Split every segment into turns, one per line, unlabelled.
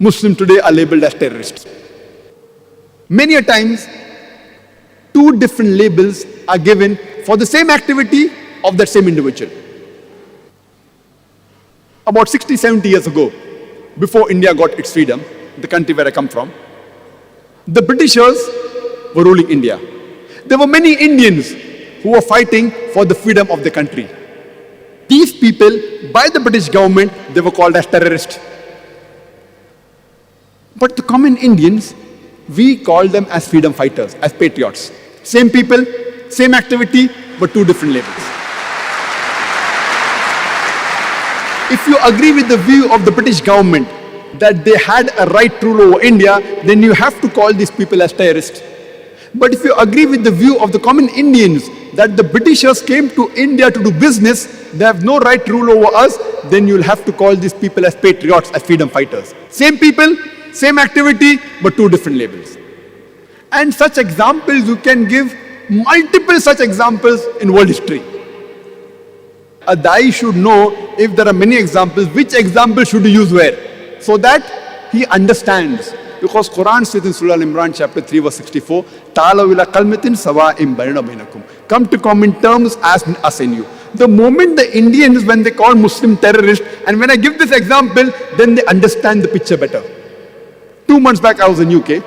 Muslims today are labeled as terrorists. Many a times, two different labels are given for the same activity of that same individual. About 60, 70 years ago, before India got its freedom, the country where I come from, the Britishers were ruling India. There were many Indians who were fighting for the freedom of the country. These people, by the British government, they were called as terrorists. But the common Indians, we call them as freedom fighters, as patriots. Same people, same activity, but two different labels. If you agree with the view of the British government that they had a right to rule over India, then you have to call these people as terrorists. But if you agree with the view of the common Indians that the Britishers came to India to do business, they have no right to rule over us, then you'll have to call these people as patriots, as freedom fighters. Same people, same activity, but two different labels. And such examples, you can give multiple such examples in world history. A Dai should know, if there are many examples, which example should you use where, so that he understands. Because Quran says in Surah Al-Imran chapter 3 verse 64, "Ta'alaw ila kalmatin sawa'in bainana bainakum." Come to common terms as us and you. The moment the Indians, when they call Muslim terrorists, and when I give this example, then they understand the picture better. 2 months back I was in UK,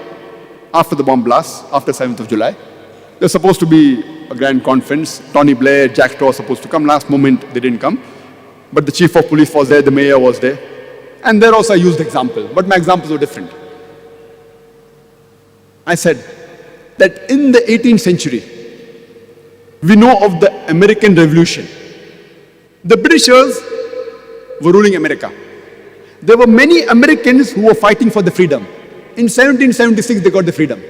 after the bomb blast, after 7th of July. There was supposed to be a grand conference. Tony Blair, Jack Straw was supposed to come. Last moment they didn't come. But the chief of police was there, the mayor was there. And there also I used example, but my examples were different. I said that in the 18th century, we know of the American Revolution. The Britishers were ruling America. There were many Americans who were fighting for the freedom. In 1776, they got the freedom.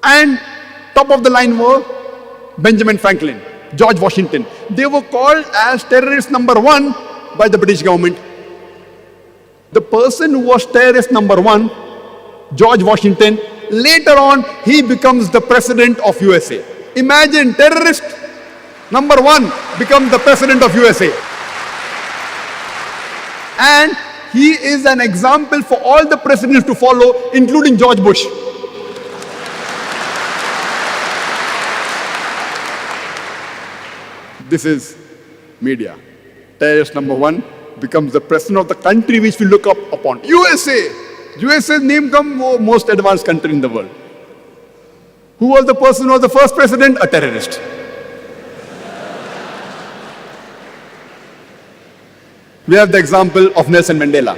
And top of the line were Benjamin Franklin, George Washington. They were called as terrorist number 1 by the British government. The person who was terrorist number 1, George Washington, later on, he becomes the president of USA. Imagine, terrorist number 1 becomes the president of USA. And he is an example for all the presidents to follow, including George Bush. This is media. Terrorist number 1 becomes the president of the country which we look up upon. USA! USA's name comes most advanced country in the world. Who was the person who was the first president? A terrorist. We have the example of Nelson Mandela.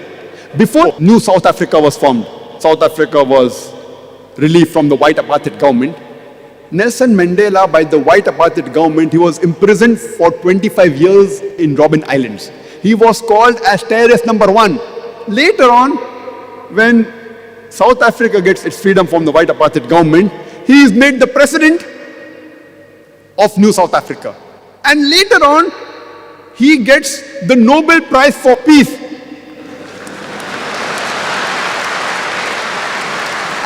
Before New South Africa was formed, South Africa was relieved from the white apartheid government. Nelson Mandela, by the white apartheid government, he was imprisoned for 25 years in Robben Islands. He was called as terrorist number 1. Later on, when South Africa gets its freedom from the white apartheid government, he is made the president of New South Africa. And later on, he gets the Nobel Prize for Peace.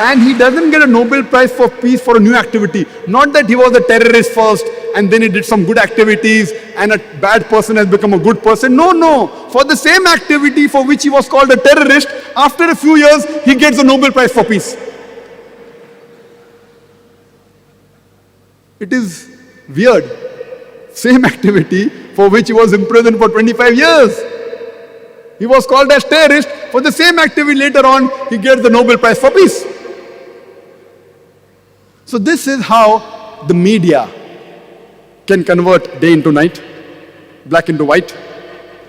And he doesn't get a Nobel Prize for Peace for a new activity. Not that he was a terrorist first and then he did some good activities and a bad person has become a good person. No, no. For the same activity for which he was called a terrorist, after a few years, he gets the Nobel Prize for Peace. It is weird. Same activity for which he was imprisoned for 25 years. He was called as terrorist. For the same activity later on, he gets the Nobel Prize for Peace. So this is how the media can convert day into night, black into white,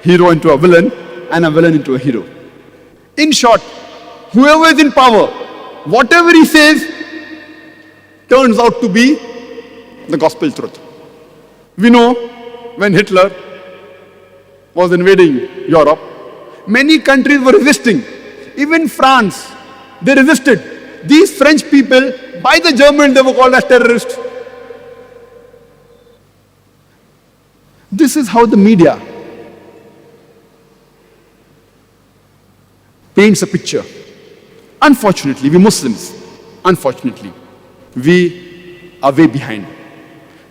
hero into a villain, and a villain into a hero. In short, whoever is in power, whatever he says, turns out to be the gospel truth. We know when Hitler was invading Europe, many countries were resisting. Even France, they resisted. These French people, by the Germans, they were called as terrorists. This is how the media paints a picture. Unfortunately, we Muslims, unfortunately, we are way behind.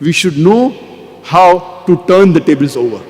We should know how to turn the tables over.